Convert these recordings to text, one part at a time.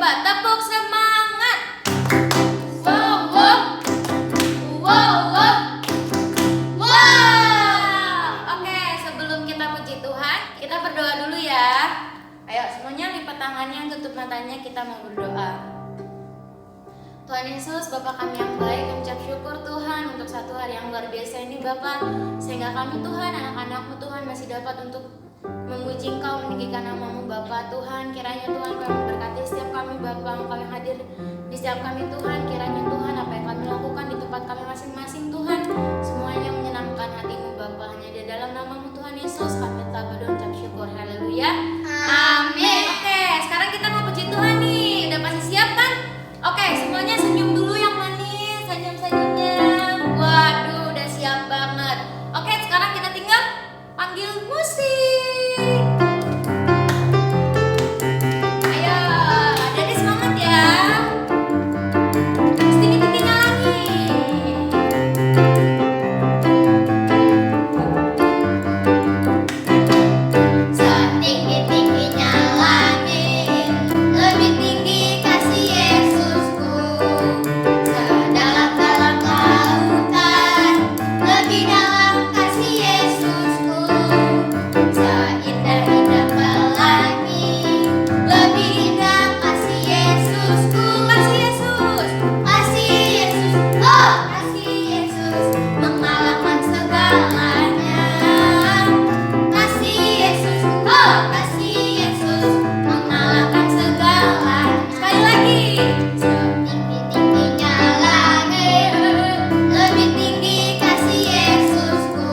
coba tepuk semangat. Wow, wow. Wow, wow. Wow. Oke, sebelum kita puji Tuhan, kita berdoa dulu ya. Ayo semuanya lipat tangannya, tutup matanya, kita mau berdoa. Tuhan Yesus, Bapa kami yang baik, kami ucap syukur Tuhan untuk satu hari yang luar biasa ini Bapa, sehingga kami Tuhan, anak-anak-Mu Tuhan masih dapat untuk memuji Engkau, meninggikan nama-Mu Bapa. Tuhan, kiranya Tuhan kami memberkati setiap kami Bapa, Engkau yang hadir di setiap kami Tuhan. Kiranya Tuhan apa yang kami lakukan di tempat kami masing-masing Tuhan, semuanya menyenangkan hati-Mu Bapa. Hanya di dalam nama-Mu Tuhan Yesus kami telah berdoa ucap syukur. Haleluya. Amin. Oke, sekarang kita mau puji Tuhan nih. Udah pasti siap kan? Oke, semuanya senyum dulu yang manis, senyum-senyumnya. Waduh, udah siap banget. Oke, sekarang kita tinggal panggil musik. Ayo, adik-adik semangat ya. Tinggi-tingginya lagi. Setinggi-tingginya langit, lebih tinggi kasih Yesusku. Sedalam-dalam lautan, lebih dalam kasih Yesusku. Seindah-indah pelangi, lebih indah kasih Yesusku. Kasih Yesus, kasih Yesus, oh kasih Yesus, mengalahkan segalanya. Kasih Yesus, oh kasih Yesus, mengalahkan segalanya. Sekali lagi. Setinggi-tingginya langit, lebih tinggi kasih Yesusku.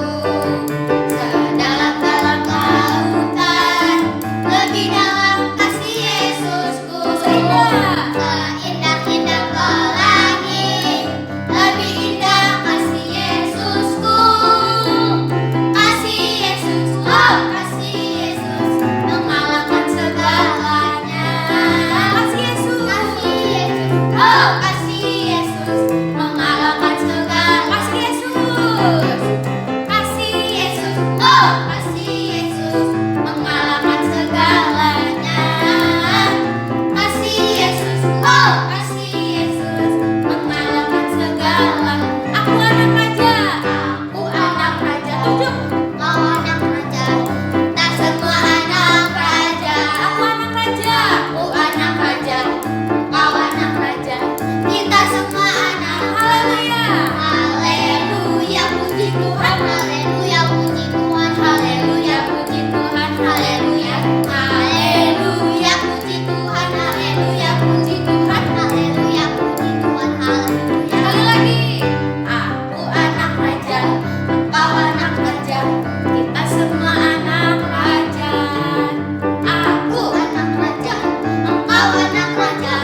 Sedalam-dalam lautan, lebih dalam kasih Yesusku. Seindah-indah pelangi, lebih indah kasih Yesusku. Kasih Yesus, oh kasih Yesus, mengalahkan segalanya. Kasih Yesus, oh kasih Yesus, mengalahkan segalanya. Kasih Yesus, kasih Yesus, oh kasih Yesus, mengalahkan segalanya. Kasih Yesus, oh kasih Yesus, mengalahkan segalanya. Aku anak raja, aku anak raja. Tujuh. Kau anak raja, kita semua anak raja. Aku anak raja, aku anak raja. Kau anak raja, kita semua anak. Haleluya, haleluya, puji Tuhan. Haleluya, puji Tuhan. Haleluya, puji Tuhan. Haleluya, haleluya, puji Tuhan. Haleluya, puji Tuhan. Haleluya, puji Tuhan. Haleluya. Sekali lagi. Aku anak raja, kau anak raja, kita semua anak raja. Aku anak raja, engkau anak raja,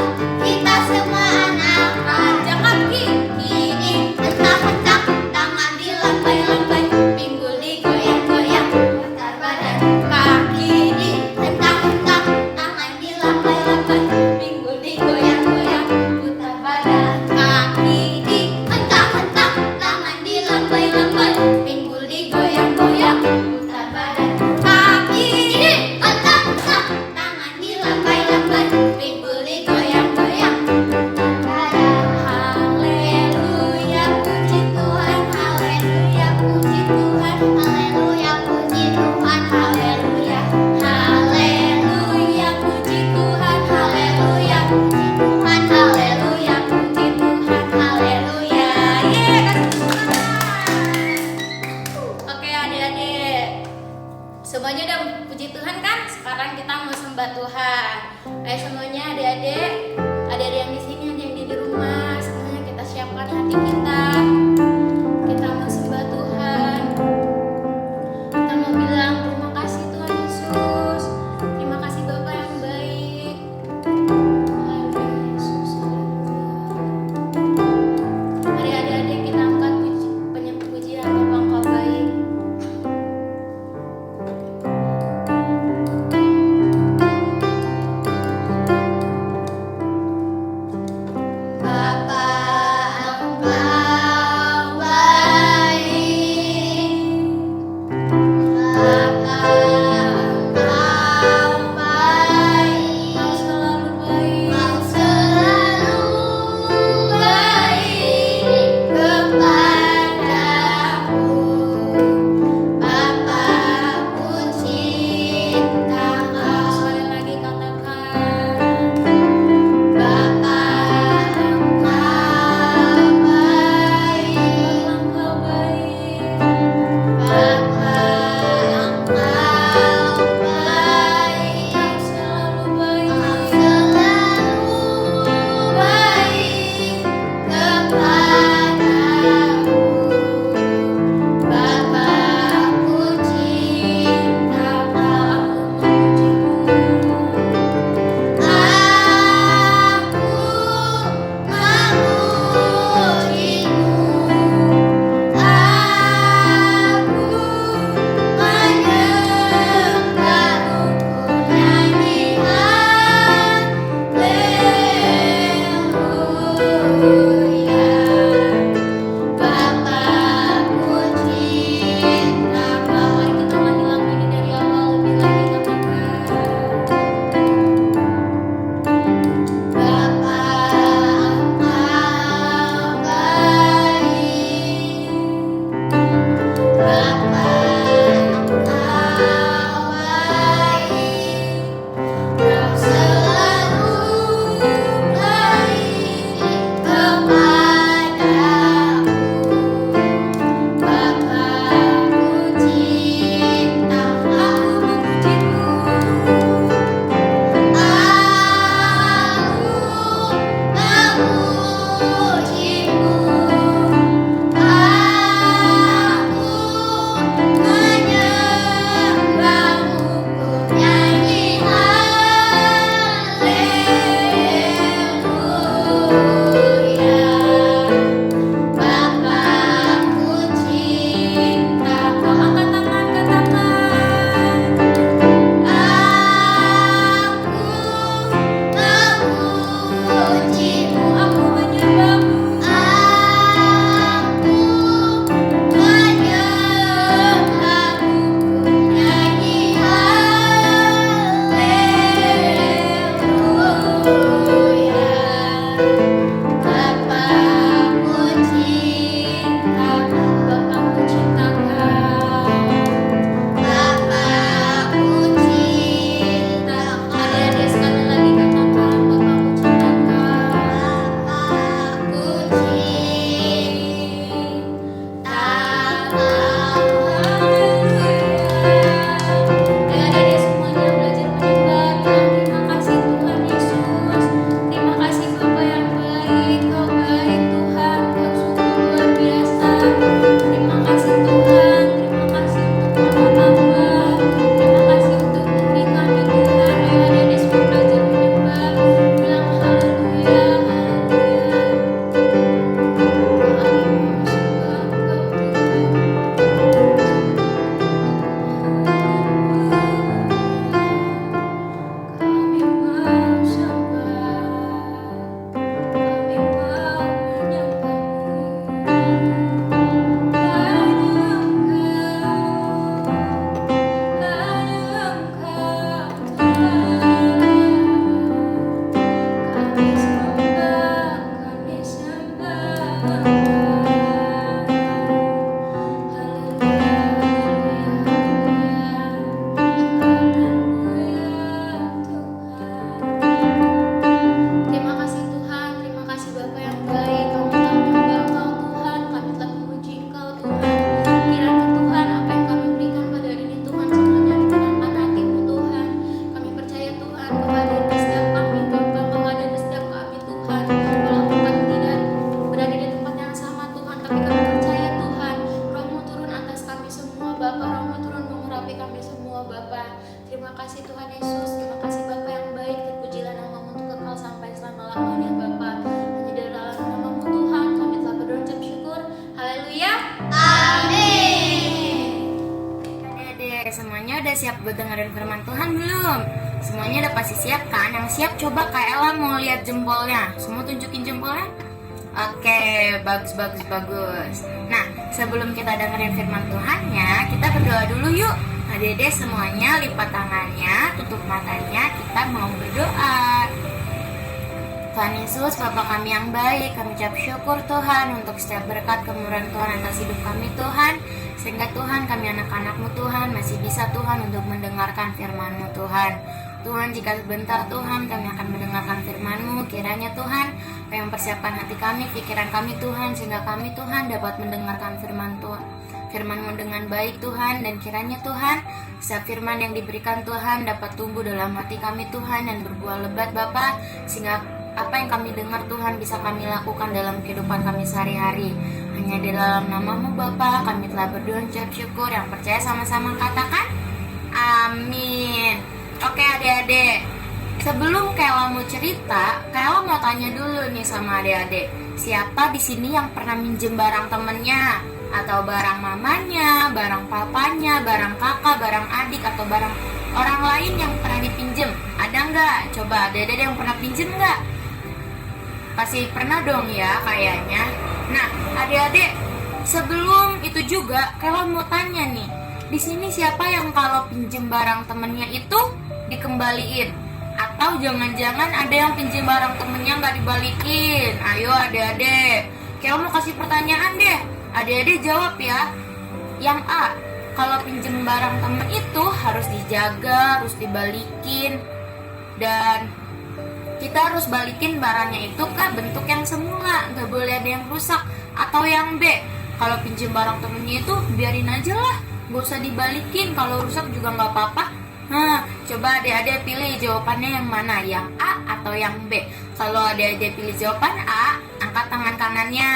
kita semua anak raja. Kaki kiri hentak-hentak, tangan dilambai-lambai, pinggul digoyang-goyang, putar badan. Kaki dihentak-hentak, tangan dilambai-lambai, pinggul digoyang-goyang, putar badan. Kaki dihentak-hentak, tangan dilambai-lambai, pinggul digoyang-goyang, putar badan. Kaki dihentak-hentak, tangan dilambai-lambai, pinggul digoyang-goyang, putar badan. Haleluya, puji Tuhan. Haleluya, puji Tuhan. Haleluya, puji Tuhan. Haleluya, haleluya, puji Tuhan. Haleluya, puji Tuhan. Haleluya, puji Tuhan. Haleluya. Yeay, kasih tepuk tangan. Oke adik-adik, semuanya udah puji Tuhan kan? Sekarang kita mau sembah Tuhan. Ayo semuanya adik-adik, adik-adik yang di sini, ada yang di rumah, semuanya kita siapkan hati kita. Kita mau sembah Tuhan. Kita mau bilang terima kasih Tuhan Yesus. Terima kasih Bapa yang baik. Haleluya Yesus. Haleluya. Mari adik-adik kita angkat pujian Bapa Engkau baik. Terima kasih Tuhan Yesus, terima kasih Bapa yang baik, terpujilah namamu untuk kekal sampai selama-lamanya Bapa. Hanya di dalam namamu Tuhan kami telah berdoa ucap syukur. Haleluya. Amin. Adik-adik, semuanya udah siap buat dengerin firman Tuhan belum? Semuanya udah pasti siap kan? Yang siap coba Kak Ella mau lihat jempolnya. Semua tunjukin jempolnya. Oke, bagus. Nah, sebelum kita dengerin firman Tuhannya, kita berdoa dulu yuk. Adik-adik semuanya lipat tangannya, tutup matanya, kita mau berdoa. Tuhan Yesus, Bapa kami yang baik, kami ucap syukur Tuhan untuk setiap berkat kemurahan Tuhan atas hidup kami Tuhan. Sehingga Tuhan, kami anak-anak-Mu Tuhan masih bisa Tuhan untuk mendengarkan firman-Mu Tuhan. Tuhan, jika sebentar Tuhan kami akan mendengarkan firman-Mu, kiranya Tuhan yang persiapkan hati kami, pikiran kami Tuhan, sehingga kami Tuhan dapat mendengarkan firman-Mu dengan baik Tuhan. Dan kiranya Tuhan, setiap firman yang diberikan Tuhan dapat tumbuh dalam hati kami Tuhan dan berbuah lebat Bapa, sehingga apa yang kami dengar Tuhan bisa kami lakukan dalam kehidupan kami sehari-hari. Hanya di dalam namamu Bapa kami telah berdoa ucap syukur. Yang percaya sama-sama katakan amin. Oke adik-adik, sebelum Kayla mau cerita, Kayla mau tanya dulu nih sama adik-adik, siapa di sini yang pernah minjem barang temennya, atau barang mamanya, barang papanya, barang kakak, barang adik, atau barang orang lain yang pernah dipinjem? Ada nggak? Coba adik-adik yang pernah pinjem nggak? Pasti pernah dong ya kayaknya. Nah adik-adik, sebelum itu juga Kayla mau tanya nih, di sini siapa yang kalau pinjem barang temennya itu dikembaliin? Atau jangan-jangan ada yang pinjem barang temennya nggak dibalikin? Ayo adik-adik, Kayla mau kasih pertanyaan deh. Adik-adik jawab ya. Yang A, kalau pinjem barang temen itu harus dijaga, harus dibalikin, dan kita harus balikin barangnya itu ke bentuk yang semula, nggak boleh ada yang rusak. Atau yang B, kalau pinjem barang temennya itu biarin aja lah, nggak usah dibalikin, kalau rusak juga nggak apa-apa. Nah, coba adik-adik pilih jawabannya yang mana, yang A atau yang B? Kalau adik-adik pilih jawaban A, angkat tangan kanannya.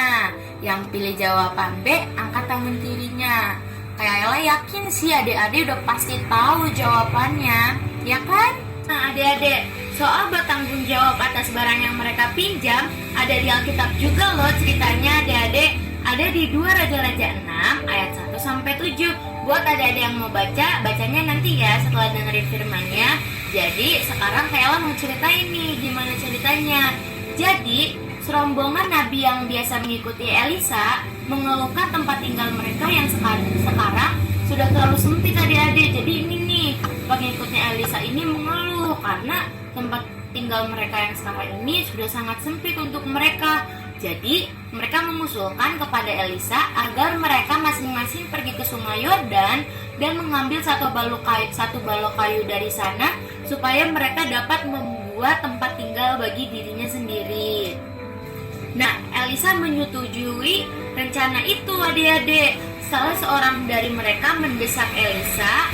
Yang pilih jawaban B, angkat tangan kirinya. Kayak Ella yakin sih adik-adik udah pasti tahu jawabannya, ya kan? Nah adik-adik, soal bertanggung jawab atas barang yang mereka pinjam ada di Alkitab juga loh ceritanya adik-adik. Ada di 2 Raja-Raja 6 ayat 1-7. Buat adik-adik yang mau baca, bacanya nanti ya setelah dengerin firmannya. Jadi sekarang Kayla mau ceritain nih gimana ceritanya. Jadi serombongan nabi yang biasa mengikuti Elisa mengeluhkan tempat tinggal mereka yang sekarang sudah terlalu sempit adik-adik. Jadi ini nih, pengikutnya Elisa ini mengeluh karena tempat tinggal mereka yang sekarang ini sudah sangat sempit untuk mereka. Jadi mereka mengusulkan kepada Elisa agar mereka masing-masing pergi ke Sungai Yordan dan mengambil satu balok kayu dari sana supaya mereka dapat membuat tempat tinggal bagi dirinya sendiri. Nah, Elisa menyetujui rencana itu adik-adik. Salah seorang dari mereka mendesak Elisa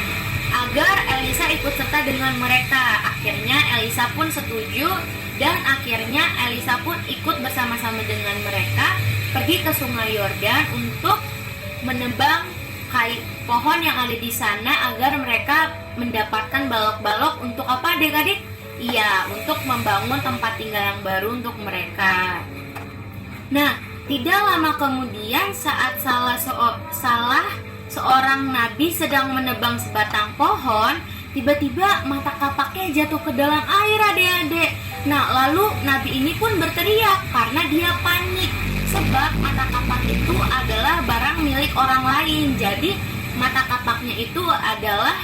agar Elisa ikut serta dengan mereka. Akhirnya Elisa pun setuju dan akhirnya Elisa pun ikut bersama-sama dengan mereka pergi ke Sungai Yordan untuk menebang pohon yang ada di sana agar mereka mendapatkan balok-balok untuk apa adik-adik? Iya, untuk membangun tempat tinggal yang baru untuk mereka. Nah, tidak lama kemudian saat salah seorang nabi sedang menebang sebatang pohon, tiba-tiba mata kapaknya jatuh ke dalam air adik-adik. Nah, lalu nabi ini pun berteriak karena dia panik. Sebab mata kapak itu adalah barang milik orang lain. Jadi mata kapaknya itu adalah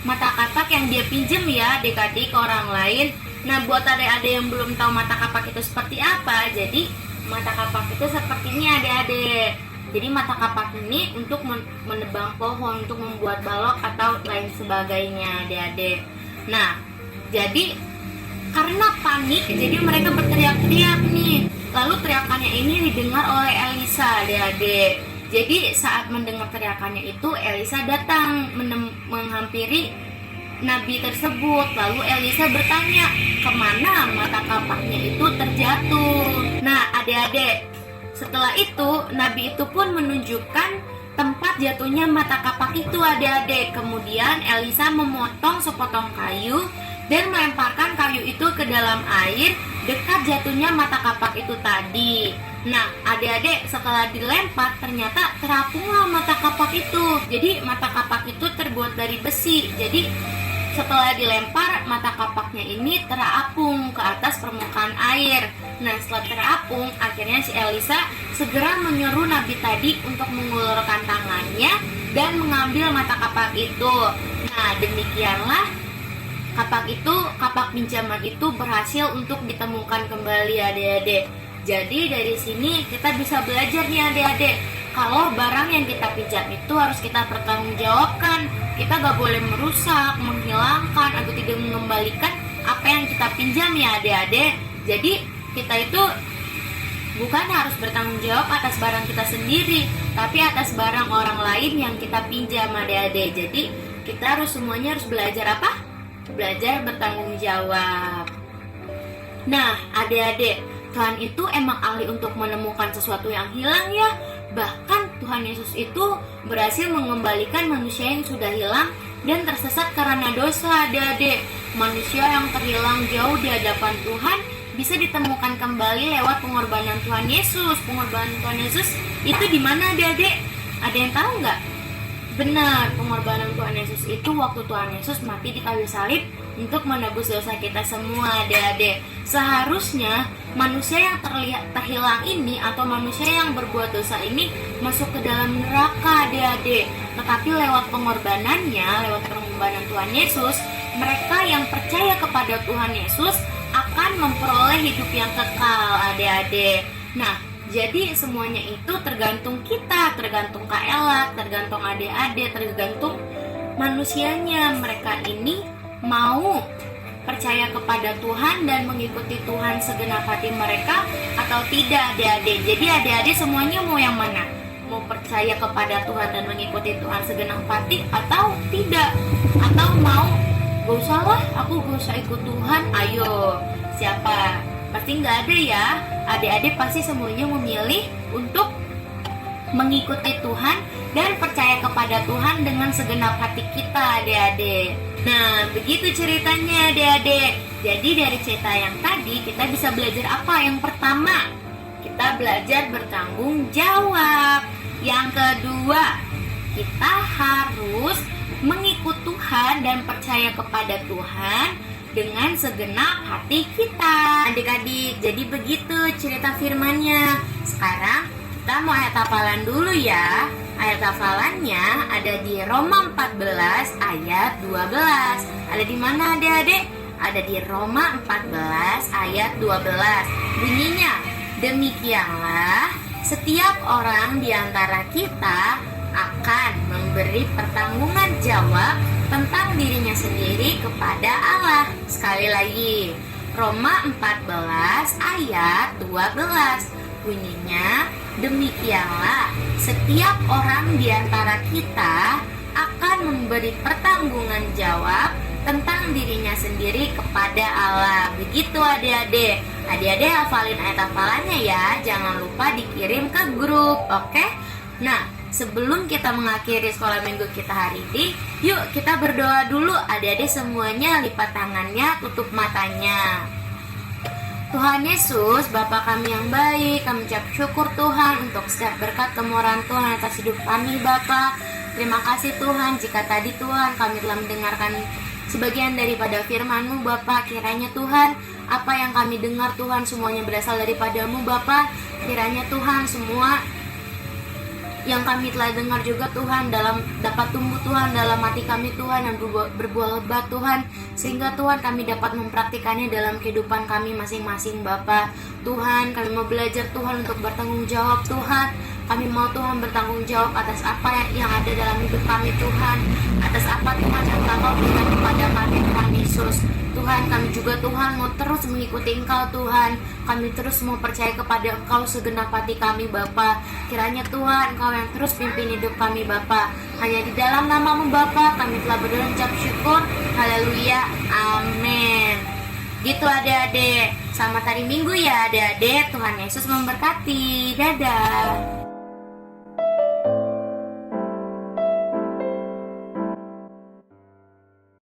mata kapak yang dia pinjam ya adik-adik ke orang lain. Nah, buat adik-adik yang belum tahu mata kapak itu seperti apa, jadi mata kapak itu seperti ini adik-adik. Jadi mata kapak ini untuk menebang pohon, untuk membuat balok atau lain sebagainya adik-adik. Nah, jadi karena panik, jadi mereka berteriak-teriak nih. Lalu teriakannya ini didengar oleh Elisa adik-adik. Jadi saat mendengar teriakannya itu, Elisa datang menghampiri nabi tersebut. Lalu Elisa bertanya, kemana mata kapaknya itu terjatuh? Nah adik-adik, setelah itu nabi itu pun menunjukkan tempat jatuhnya mata kapak itu adik-adik. Kemudian Elisa memotong sepotong kayu dan melemparkan kayu itu ke dalam air dekat jatuhnya mata kapak itu tadi. Nah, adik-adik, setelah dilempar ternyata terapunglah mata kapak itu. Jadi mata kapak itu terbuat dari besi. Jadi setelah dilempar, mata kapaknya ini terapung ke atas permukaan air. Nah, setelah terapung, akhirnya si Elisa segera menyuruh nabi tadi untuk mengulurkan tangannya dan mengambil mata kapak itu. Nah, demikianlah kapak pinjaman itu berhasil untuk ditemukan kembali adik-adik. Jadi dari sini kita bisa belajar nih adik-adik, kalau barang yang kita pinjam itu harus kita pertanggungjawabkan. Kita gak boleh merusak, menghilangkan, atau tidak mengembalikan apa yang kita pinjam ya adik-adik. Jadi kita itu bukan harus bertanggung jawab atas barang kita sendiri, tapi atas barang orang lain yang kita pinjam adik-adik. Jadi kita semuanya harus belajar apa? Belajar bertanggung jawab. Nah adik-adik, Tuhan itu emang ahli untuk menemukan sesuatu yang hilang ya. Bahkan Tuhan Yesus itu berhasil mengembalikan manusia yang sudah hilang dan tersesat karena dosa adik-adik. Manusia yang terhilang jauh di hadapan Tuhan bisa ditemukan kembali lewat pengorbanan Tuhan Yesus. Pengorbanan Tuhan Yesus itu di mana adik-adik? Ada yang tahu nggak? Benar, pengorbanan Tuhan Yesus itu waktu Tuhan Yesus mati di kayu salib untuk menebus dosa kita semua adik-adik. Seharusnya manusia yang terhilang ini atau manusia yang berbuat dosa ini masuk ke dalam neraka adik-adik. Tetapi lewat pengorbanannya, lewat pengorbanan Tuhan Yesus, mereka yang percaya kepada Tuhan Yesus akan memperoleh hidup yang kekal adik-adik. Nah, jadi semuanya itu tergantung kita, tergantung Kak Ella, tergantung adik-adik, tergantung manusianya. Mereka ini mau percaya kepada Tuhan dan mengikuti Tuhan segenap hati mereka atau tidak adik-adik. Jadi adik-adik semuanya mau yang mana? Mau percaya kepada Tuhan dan mengikuti Tuhan segenap hati atau tidak? Atau mau, gak usah lah, aku gak usah ikut Tuhan, ayo. Siapa? Pasti nggak ada ya. Adik-adik pasti semuanya memilih untuk mengikuti Tuhan dan percaya kepada Tuhan dengan segenap hati kita adik-adik. Nah, begitu ceritanya adik-adik. Jadi dari cerita yang tadi kita bisa belajar apa? Yang pertama, kita belajar bertanggung jawab. Yang kedua, kita harus mengikut Tuhan dan percaya kepada Tuhan dengan segenap hati kita adik-adik. Jadi begitu cerita firmannya. Sekarang kita mau ayat hafalan dulu ya. Ayat hafalannya ada di Roma 14 ayat 12. Ada di mana adik-adik? Ada di Roma 14 ayat 12. Bunyinya, demikianlah setiap orang di antara kita akan memberi pertanggungan jawab tentang dirinya sendiri kepada Allah. Sekali lagi, Roma 14 ayat 12. Bunyinya, demikianlah setiap orang di antara kita akan memberi pertanggungan jawab tentang dirinya sendiri kepada Allah. Begitu adik-adik. Adik-adik hafalin ayat hafalannya ya. Jangan lupa dikirim ke grup, oke? Nah, sebelum kita mengakhiri sekolah minggu kita hari ini, yuk kita berdoa dulu. Adik-adik semuanya lipat tangannya, tutup matanya. Tuhan Yesus, Bapa kami yang baik, kami ucap syukur Tuhan untuk setiap berkat kemurahan Tuhan atas hidup kami Bapa. Terima kasih Tuhan jika tadi Tuhan kami telah mendengarkan sebagian daripada firman-Mu Bapa. Kiranya Tuhan, apa yang kami dengar Tuhan semuanya berasal daripada-Mu Bapa. Kiranya Tuhan semua yang kami telah dengar juga Tuhan dapat tumbuh Tuhan dalam hati kami Tuhan dan berbuah lebat Tuhan, sehingga Tuhan kami dapat mempraktikannya dalam kehidupan kami masing-masing Bapa. Tuhan, kami mau belajar Tuhan untuk bertanggung jawab Tuhan. Kami mau Tuhan bertanggung jawab atas apa yang ada dalam hidup kami Tuhan, atas apa Tuhan yang Kau berikan kepada kami Tuhan Yesus. Tuhan, kami juga Tuhan mau terus mengikuti Engkau Tuhan. Kami terus mau percaya kepada Engkau segenap hati kami Bapa. Kiranya Tuhan Engkau yang terus pimpin hidup kami Bapa. Hanya di dalam nama-Mu Bapa kami telah berdoa dan ucap syukur. Haleluya, amin. Gitu adik-adik. Selamat hari Minggu ya adik-adik. Tuhan Yesus memberkati. Dadah.